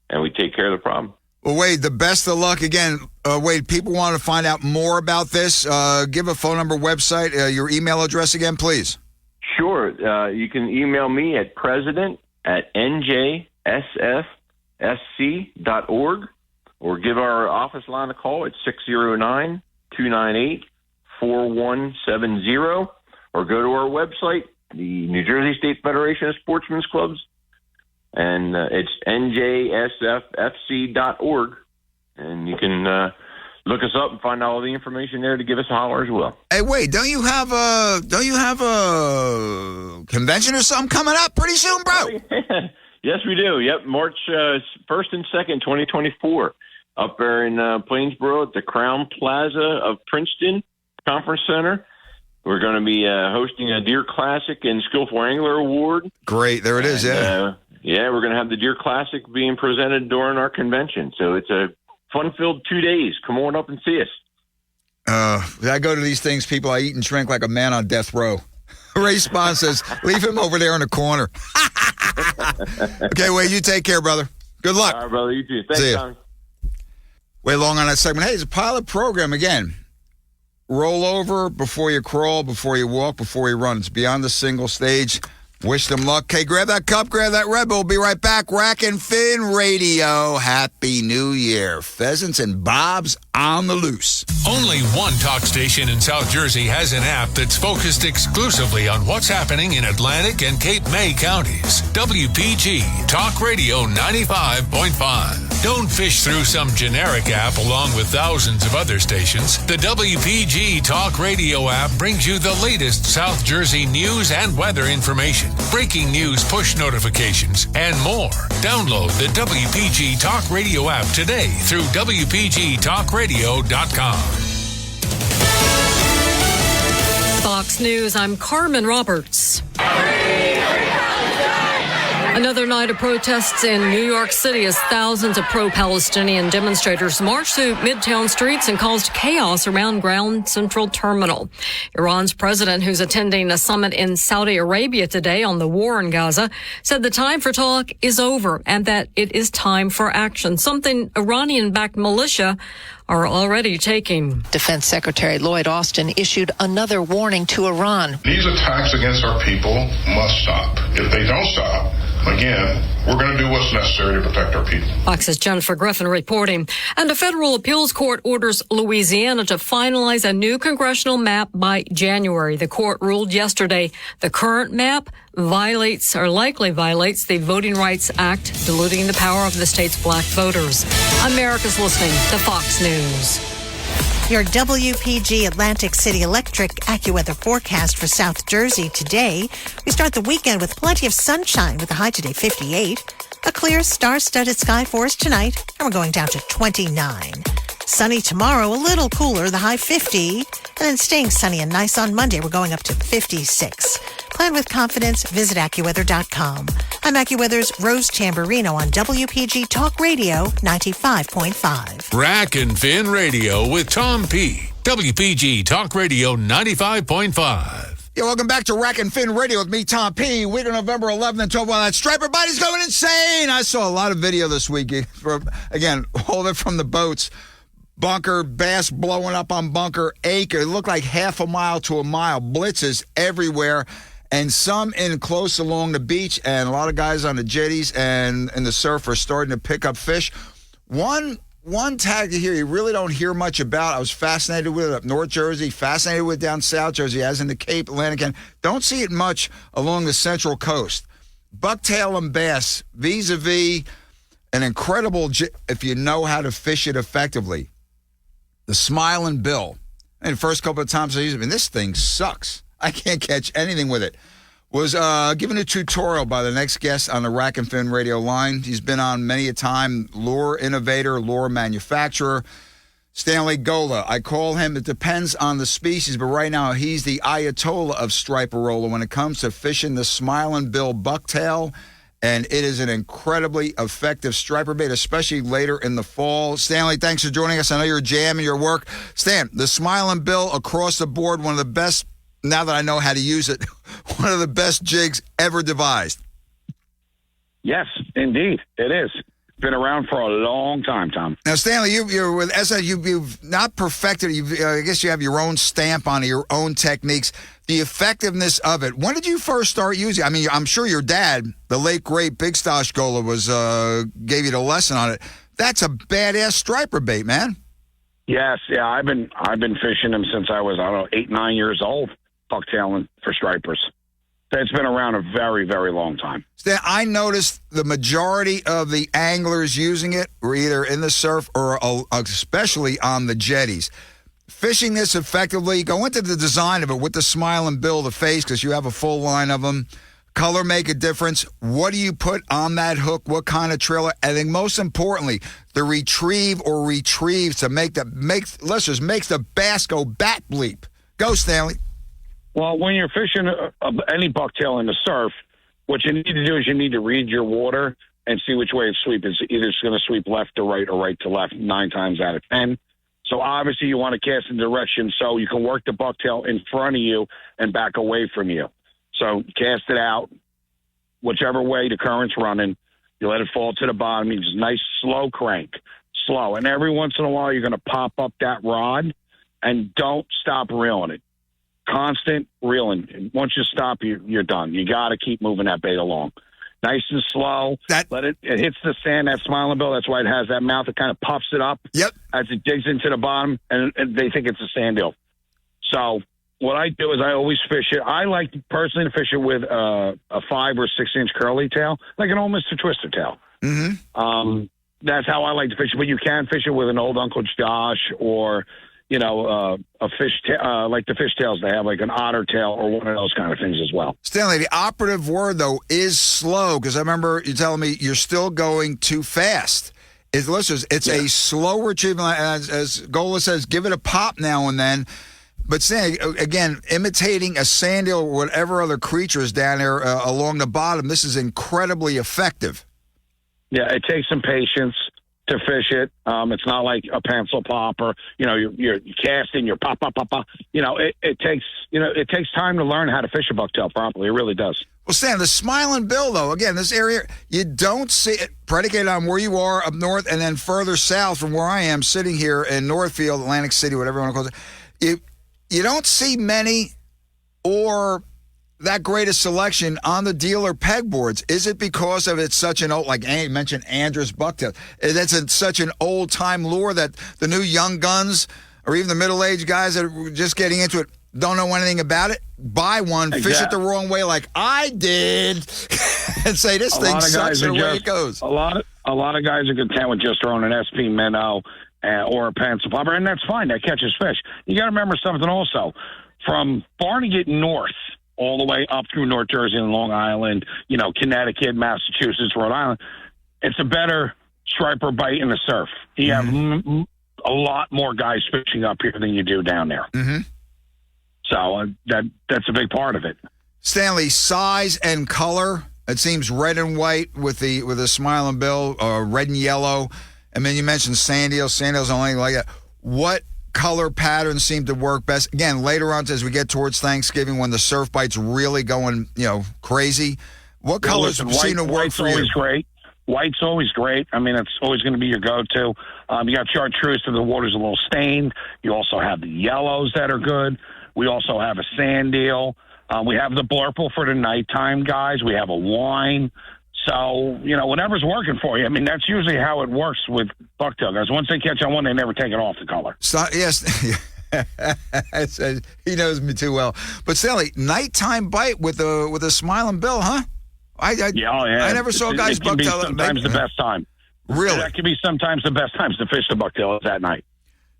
and we take care of the problem. Well, Wade, the best of luck. Again, Wade, people want to find out more about this. Give a phone number, website, your email address again, please. Sure. You can email me at president@njsfsc.org or give our office line a call at 609-298-4170 or go to our website, the New Jersey State Federation of Sportsmen's Clubs. And it's njsfsc.org, and you can look us up and find all the information there to give us a holler as well. Hey, wait, don't you have a convention or something coming up pretty soon, bro? Oh, yeah. Yes, we do. Yep, March 1st and 2nd, 2024, up there in Plainsboro at the Crown Plaza of Princeton Conference Center. We're going to be hosting a Deer Classic and Skillful Angler Award. Great, there it is, yeah. Yeah, we're going to have the Deer Classic being presented during our convention. So it's a fun-filled 2 days. Come on up and see us. I go to these things, people, I eat and drink like a man on death row. Ray Spahn says, leave him over there in the corner. Okay, Wade, you take care, brother. Good luck. All right, brother. You too. Thanks, Tommy. Way long on that segment. Hey, it's a pilot program again. Roll over before you crawl, before you walk, before you run. It's beyond the single stage. Wish them luck. Okay, grab that cup, grab that Red Bull. We'll be right back. Rack and Fin Radio. Happy New Year. Pheasants and bobs on the loose. Only one talk station in South Jersey has an app that's focused exclusively on what's happening in Atlantic and Cape May counties. WPG Talk Radio 95.5. Don't fish through some generic app along with thousands of other stations. The WPG Talk Radio app brings you the latest South Jersey news and weather information, breaking news push notifications, and more. Download the WPG Talk Radio app today through WPGTalkRadio.com. Fox News, I'm Carmen Roberts. Another night of protests in New York City as thousands of pro-Palestinian demonstrators marched through Midtown streets and caused chaos around Grand Central Terminal. Iran's president, who's attending a summit in Saudi Arabia today on the war in Gaza, said the time for talk is over and that it is time for action, something Iranian-backed militia are already taking. Defense Secretary Lloyd Austin issued another warning to Iran. These attacks against our people must stop. If they don't stop, again, we're going to do what's necessary to protect our people. Fox's Jennifer Griffin reporting. And a federal appeals court orders Louisiana to finalize a new congressional map by January. The court ruled yesterday the current map violates or likely violates the Voting Rights Act, diluting the power of the state's black voters. America's listening to Fox News. Your WPG Atlantic City Electric AccuWeather forecast for South Jersey today. We start the weekend with plenty of sunshine with a high today 58. A clear star-studded sky for us tonight, and we're going down to 29. Sunny tomorrow, a little cooler, the high 50. And then staying sunny and nice on Monday, we're going up to 56. Plan with confidence. Visit AccuWeather.com. I'm AccuWeather's Rose Tamburino on WPG Talk Radio 95.5. Rack and Fin Radio with Tom P. WPG Talk Radio 95.5. Yeah, welcome back to Rack and Fin Radio with me, Tom P. Week of November 11th and 12th. Well, that striper body's going insane. I saw a lot of video this week. Again, all of it from the boats. Bunker, bass blowing up on Bunker, Acre. It looked like half a mile to a mile. Blitzes everywhere. And some in close along the beach, and a lot of guys on the jetties and the surf are starting to pick up fish. One tag here you really don't hear much about. I was fascinated with it up North Jersey, fascinated with it down South Jersey, as in the Cape, Atlantic, and don't see it much along the Central Coast. Bucktail and bass, vis-a-vis an incredible, if you know how to fish it effectively. The Smiling Bill. And the first couple of times I used it, I mean, this thing sucks. I can't catch anything with it. Was given a tutorial by the next guest on the Rack and Fin Radio line. He's been on many a time. Lure innovator, lure manufacturer, Stanley Gola. I call him, it depends on the species, but right now he's the Ayatollah of striper roller when it comes to fishing the Smiling Bill bucktail. And it is an incredibly effective striper bait, especially later in the fall. Stanley, thanks for joining us. I know you're jamming your work. Stan, the Smiling Bill across the board, one of the best, now that I know how to use it, one of the best jigs ever devised. Yes, indeed. It is. Been around for a long time, Tom. Now, Stanley, you're with SS. You've not perfected it. I guess you have your own stamp on it, your own techniques. The effectiveness of it. When did you first start using it? I mean, I'm sure your dad, the late, great Big Stosh Gola, gave you the lesson on it. That's a badass striper bait, man. Yes, yeah. I've been fishing them since I was, 8, 9 years old, bucktailing for stripers. It's been around a very, very long time. Stan, I noticed the majority of the anglers using it were either in the surf or especially on the jetties. Fishing this effectively, go into the design of it with the Smiling Bill, the face, because you have a full line of them. Color make a difference. What do you put on that hook? What kind of trailer? And then most importantly, the retrieve or retrieves to makes the bass go bat bleep. Go, Stanley. Well, when you're fishing any bucktail in the surf, what you need to do is you need to read your water and see which way it's sweeping. It's either it's going to sweep left to right or right to left 9 times out of 10. So obviously you want to cast in direction so you can work the bucktail in front of you and back away from you. So cast it out whichever way the current's running. You let it fall to the bottom. You just nice slow crank, slow. And every once in a while you're going to pop up that rod and don't stop reeling it. Constant reeling. Once you stop, you're done. You got to keep moving that bait along. Nice and slow. Let it hits the sand, that smiling bill. That's why it has that mouth. It kind of puffs it up as it digs into the bottom, and they think it's a sand eel. So what I do is I always fish it. I like personally to fish it with a 5 or 6 inch curly tail, like an old Mr. Twister tail. Mm-hmm. That's how I like to fish it. But you can fish it with an old Uncle Josh or a fish like the fish tails they have, like an otter tail or one of those kind of things as well. Stanley, the operative word, though, is slow, because I remember you telling me you're still going too fast. Listeners, it's a slow retrieval. As Gola says, give it a pop now and then. But Stanley, again, imitating a sand eel or whatever other creature is down there along the bottom, this is incredibly effective. Yeah, it takes some patience to fish it. It's not like a pencil pop or, you're casting, you're pop. It takes time to learn how to fish a bucktail properly. It really does. Well, Stan, the smiling bill, though, again, this area, you don't see it predicated on where you are up north and then further south from where I am sitting here in Northfield, Atlantic City, whatever you want to call it. You don't see many or that great a selection on the dealer pegboards. Is it because of it's such an old, like you mentioned, Andrus bucktail? That's such an old-time lure that the new young guns or even the middle-aged guys that are just getting into it don't know anything about it? Buy one, fish it the wrong way like I did, and say this thing sucks the way it goes. A lot of guys are content with just throwing an SP minnow or a pencil popper, and that's fine. That catches fish. You got to remember something also. From Barnegat north, all the way up through North Jersey and Long Island, Connecticut, Massachusetts, Rhode Island, it's a better striper bite in the surf. You have a lot more guys fishing up here than you do down there. Mm-hmm. So that's a big part of it. Stanley, size and color. It seems red and white with the smiling bill, red and yellow. And then you mentioned sand eels. Sand eels only like that. What color patterns seem to work best? Again, later on as we get towards Thanksgiving when the surf bite's really going, crazy. What colors seem to work for you? White's always great. White's always great. I mean, it's always going to be your go-to. You got chartreuse, so the water's a little stained. You also have the yellows that are good. We also have a sand eel. We have the blurple for the nighttime guys. We have a wine. So, whatever's working for you. I mean, that's usually how it works with bucktail guys. Once they catch on one, they never take it off the color. So, yes. He knows me too well. But, Stanley, nighttime bite with a smiling bill, huh? I never saw guys bucktail. Sometimes the best time. Really? That can be sometimes the best times to fish the bucktail is at night.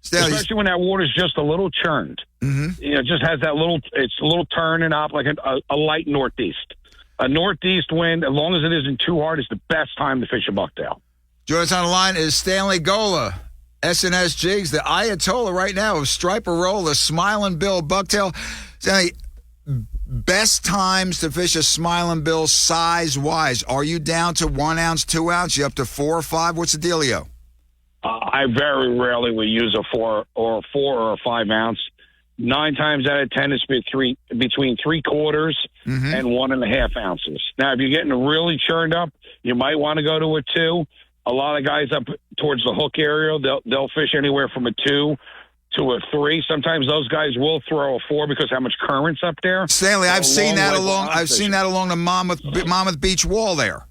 Especially when that water's just a little churned. Mm-hmm. It just has that it's a little turning up like a light northeast. A northeast wind, as long as it isn't too hard, is the best time to fish a bucktail. Joining us on the line is Stanley Gola, S&S Jigs, the Ayatollah right now of striper roll, the smiling bill bucktail. Stanley, best times to fish a smiling bill size-wise. Are you down to 1 ounce, 2 ounce? You up to 4 or 5? What's the dealio? I very rarely will use a 4 or a 5 ounce. 9 times out of 10, it's between 3/4 and 1.5 ounces. Now, if you're getting really churned up, you might want to go to a 2. A lot of guys up towards the hook area, they'll fish anywhere from a 2 to a 3. Sometimes those guys will throw a 4 because how much current's up there. Stanley, I've seen that along the Monmouth Beach wall there.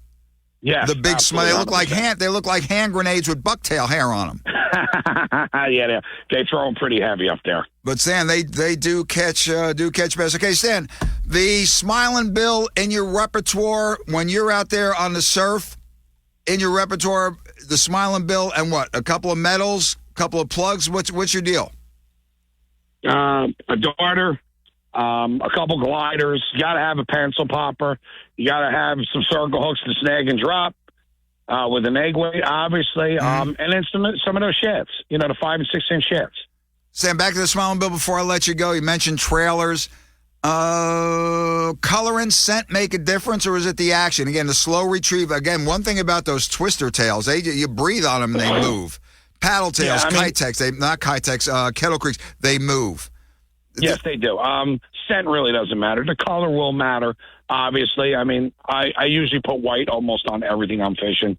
Yeah, the big smile. They look like hand grenades with bucktail hair on them. Yeah, they throw them pretty heavy up there. But Stan, they do catch best. Okay, Stan, the smiling bill in your repertoire when you're out there on the surf, in your repertoire, the smiling bill and what? A couple of medals, a couple of plugs. What's your deal? A darter. A couple gliders. You got to have a pencil popper. You got to have some circle hooks to snag and drop with an egg weight, obviously. And then some of those sheds, the 5 and 6 inch sheds. Sam, back to the smiling bill before I let you go. You mentioned trailers. Color and scent make a difference, or is it the action? Again, the slow retrieve. Again, one thing about those twister tails, you breathe on them and they move. Paddle tails, Kettle Creeks, they move. Yes, they do. Scent really doesn't matter. The color will matter, obviously. I mean, I usually put white almost on everything I'm fishing.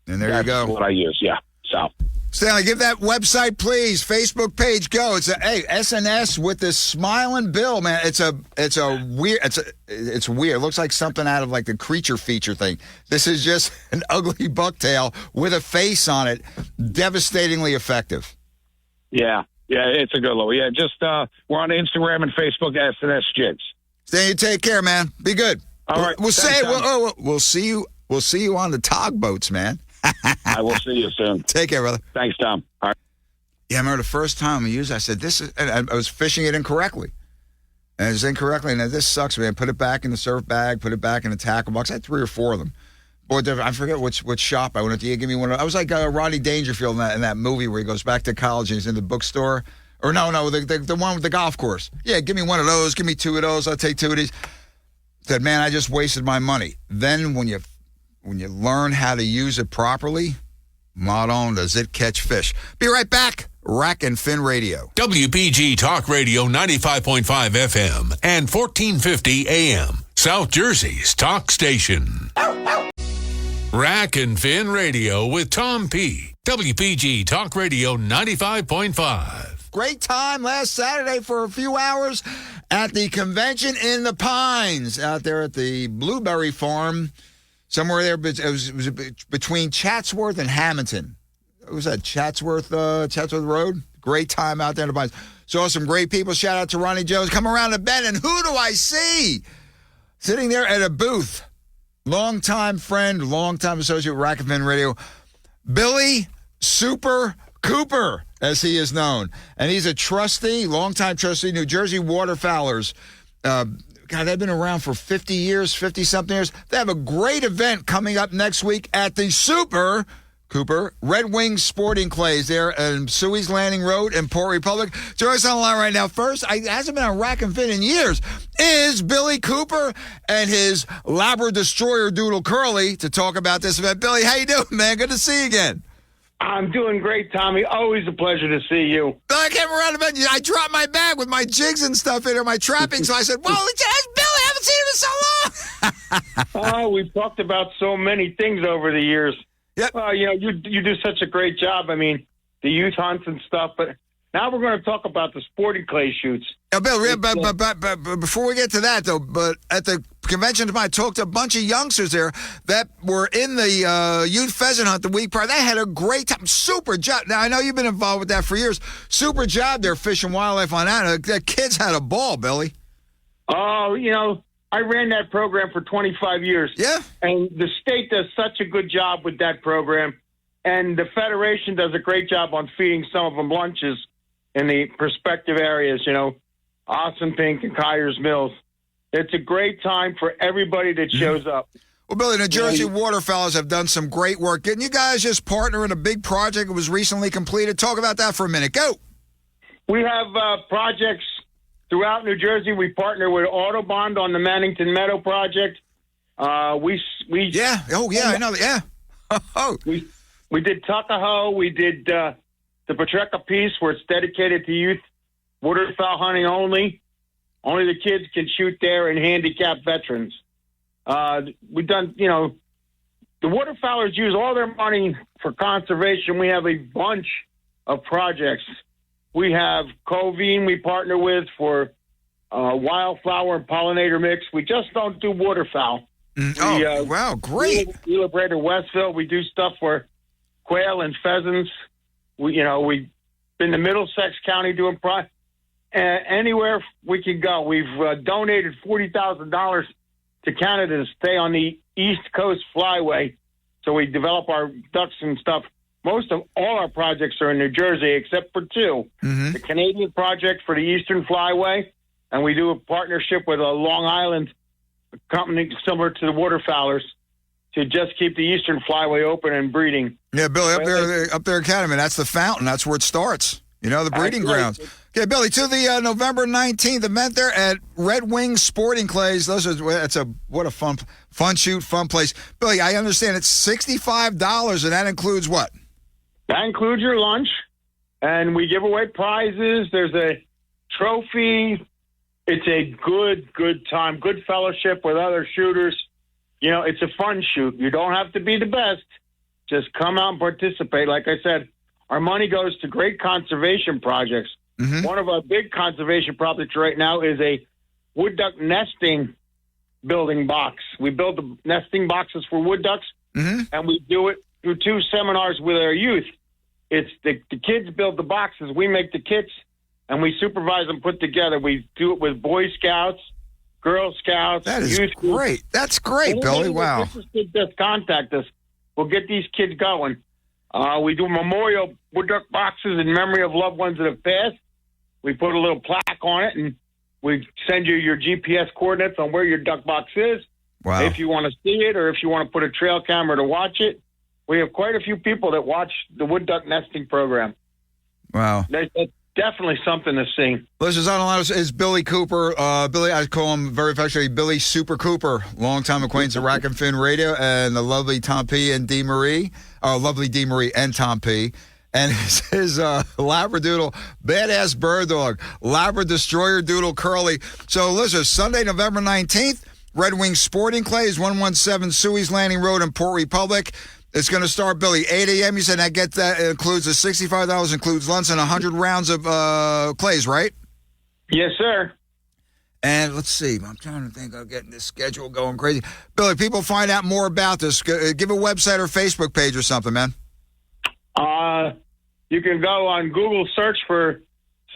And there you go. That's what I use, yeah. So, Stanley, give that website, please. Facebook page, go. It's SNS with this smiling bill, man. It's weird. It's weird. It looks like something out of like the creature feature thing. This is just an ugly bucktail with a face on it. Devastatingly effective. Yeah, it's a good look. Yeah, just we're on Instagram and Facebook, SNS Jigs. Stan, you take care, man. Be good. All right. We'll see you. We'll see you on the tugboats, man. I will see you soon. Take care, brother. Thanks, Tom. All right. Yeah, I remember the first time I used it, I said, this is, and I was fishing it incorrectly. And it was incorrectly, and this sucks, man. Put it back in the surf bag, put it back in the tackle box. I had 3 or 4 of them. Boy, I forget which shop I went to. Give me one. I was like Rodney Dangerfield in that movie where he goes back to college and he's in the bookstore. Or no, the one with the golf course. Yeah, give me one of those. Give me 2 of those. I'll take 2 of these. Said, man, I just wasted my money. Then when you learn how to use it properly, not only does it catch fish. Be right back. Rack and Fin Radio. WPG Talk Radio 95.5 FM and 1450 AM. South Jersey's talk station. Rack and Fin Radio with Tom P. WPG Talk Radio 95.5. Great time last Saturday for a few hours at the convention in the Pines out there at the Blueberry Farm. Somewhere there, it was between Chatsworth and Hamilton. What was that, Chatsworth Road? Great time out there in the Pines. Saw some great people. Shout out to Ronnie Jones. Come around the bend, and who do I see? Sitting there at a booth. Longtime friend, longtime associate with Rack and Fin Radio, Billy Super Cooper, as he is known. And he's a trustee, longtime trustee, New Jersey Waterfowlers. God, they've been around for 50 years, 50-something years. They have a great event coming up next week at the Super Cooper Red Wings Sporting Clays there in Suey's Landing Road in Port Republic. Join us on the line right now. First, it hasn't been on Rack and Fin in years, is Billy Cooper and his Labrador Destroyer Doodle Curly to talk about this event. Billy, how you doing, man? Good to see you again. I'm doing great, Tommy. Always a pleasure to see you. I came around the bed. I dropped my bag with my jigs and stuff in there, my trapping. So I said, "Well, it's Billy. I haven't seen him in so long." Oh, we've talked about so many things over the years. Yep. You do such a great job. I mean, the youth hunts and stuff. But now we're going to talk about the sporting clay shoots. Now, Bill, but before we get to that, though, but at the convention, I talked to a bunch of youngsters there that were in the youth pheasant hunt the week prior. They had a great time. Super job. Now, I know you've been involved with that for years. Super job there, Fish and Wildlife on that. The kids had a ball, Billy. Oh, I ran that program for 25 years. Yeah. And the state does such a good job with that program. And the Federation does a great job on feeding some of them lunches in the prospective areas, Austin Pink and Kyers Mills. It's a great time for everybody that shows up. Well, Billy, New Jersey Waterfowlers have done some great work. Didn't you guys just partner in a big project that was recently completed? Talk about that for a minute. Go. We have projects throughout New Jersey. We partner with Autobond on the Mannington Meadow project. Yeah. Oh, yeah, I know that. Yeah. We did Tuckahoe. We did the Patreka piece where it's dedicated to youth waterfowl hunting only. Only the kids can shoot there and handicapped veterans. We've done, the waterfowlers use all their money for conservation. We have a bunch of projects. We have Covine we partner with for wildflower and pollinator mix. We just don't do waterfowl. Wow, great. Wheeler Brader Westville, we do stuff for quail and pheasants. We've been to Middlesex County doing anywhere we can go. We've donated $40,000 to Canada to stay on the East Coast Flyway, so we develop our ducks and stuff. Most of all our projects are in New Jersey, except for 2. Mm-hmm. The Canadian project for the Eastern Flyway, and we do a partnership with a Long Island company similar to the Waterfowlers to just keep the Eastern Flyway open and breeding. Yeah, Billy, up there, Academy, that's the fountain. That's where it starts. You know, the breeding grounds. Okay, Billy, to the November 19th event there at Red Wing Sporting Clays. What a fun shoot, fun place. Billy, I understand it's $65, and that includes what? That includes your lunch, and we give away prizes. There's a trophy. It's a good time, good fellowship with other shooters. You know, it's a fun shoot. You don't have to be the best. Just come out and participate. Like I said, our money goes to great conservation projects. Mm-hmm. One of our big conservation projects right now is a wood duck nesting building box. We build the nesting boxes for wood ducks, and we do it through 2 seminars with our youth. It's the kids build the boxes. We make the kits, and we supervise them put together. We do it with Boy Scouts, Girl Scouts. That is youth great. Groups. That's great, Billy. Wow. If you're interested, just contact us. We'll get these kids going. We do memorial wood duck boxes in memory of loved ones that have passed. We put a little plaque on it, and we send you your GPS coordinates on where your duck box is. Wow. If you want to see it or if you want to put a trail camera to watch it. We have quite a few people that watch the wood duck nesting program. Wow. That's definitely something to see. Listeners, on the line is Billy Cooper. Billy, I call him very affectionately Billy Super Cooper, longtime acquaintance of Rack and Fin Radio, and the lovely Tom P. and Dee Marie. Lovely Dee Marie and Tom P. And his Labradoodle, badass bird dog, Labra Destroyer Doodle Curly. So, listeners, Sunday, November 19th, Red Wing Sporting Clays, 117 Suey's Landing Road in Port Republic. It's going to start, Billy, 8 a.m. You said that includes the $65, includes lunch and 100 rounds of clays, right? Yes, sir. And let's see. I'm trying to think of getting this schedule going crazy. Billy, people find out more about this. Give a website or Facebook page or something, man. You can go on Google search for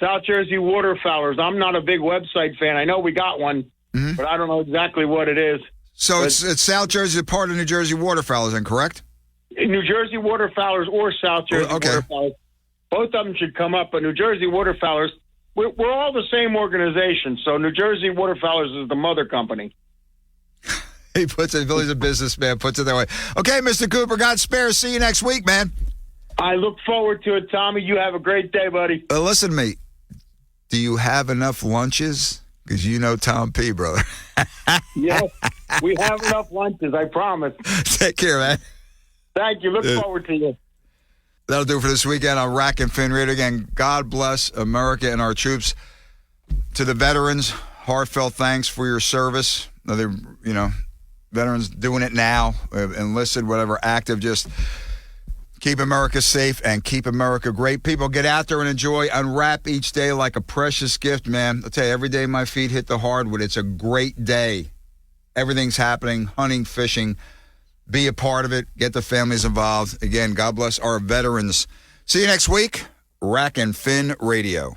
South Jersey Waterfowlers. I'm not a big website fan. I know we got one, but I don't know exactly what it is. So it's South Jersey, part of New Jersey Waterfowlers, then, correct? New Jersey Waterfowlers or South Jersey Waterfowlers. Both of them should come up, but New Jersey Waterfowlers, we're all the same organization, so New Jersey Waterfowlers is the mother company. He puts it, Billy's a businessman, puts it that way. Okay, Mr. Cooper, God spare. See you next week, man. I look forward to it, Tommy. You have a great day, buddy. Listen to me. Do you have enough lunches? Because you know Tom P., brother. Yes, we have enough lunches, I promise. Take care, man. Thank you. Look forward to you. That'll do it for this weekend on Rack and Fin Radio. Again, God bless America and our troops. To the veterans, heartfelt thanks for your service. Veterans doing it now, enlisted, whatever, active, just keep America safe and keep America great. People, get out there and enjoy. Unwrap each day like a precious gift, man. I'll tell you, every day my feet hit the hardwood, it's a great day. Everything's happening, hunting, fishing. Be a part of it. Get the families involved. Again, God bless our veterans. See you next week. Rack and Fin Radio.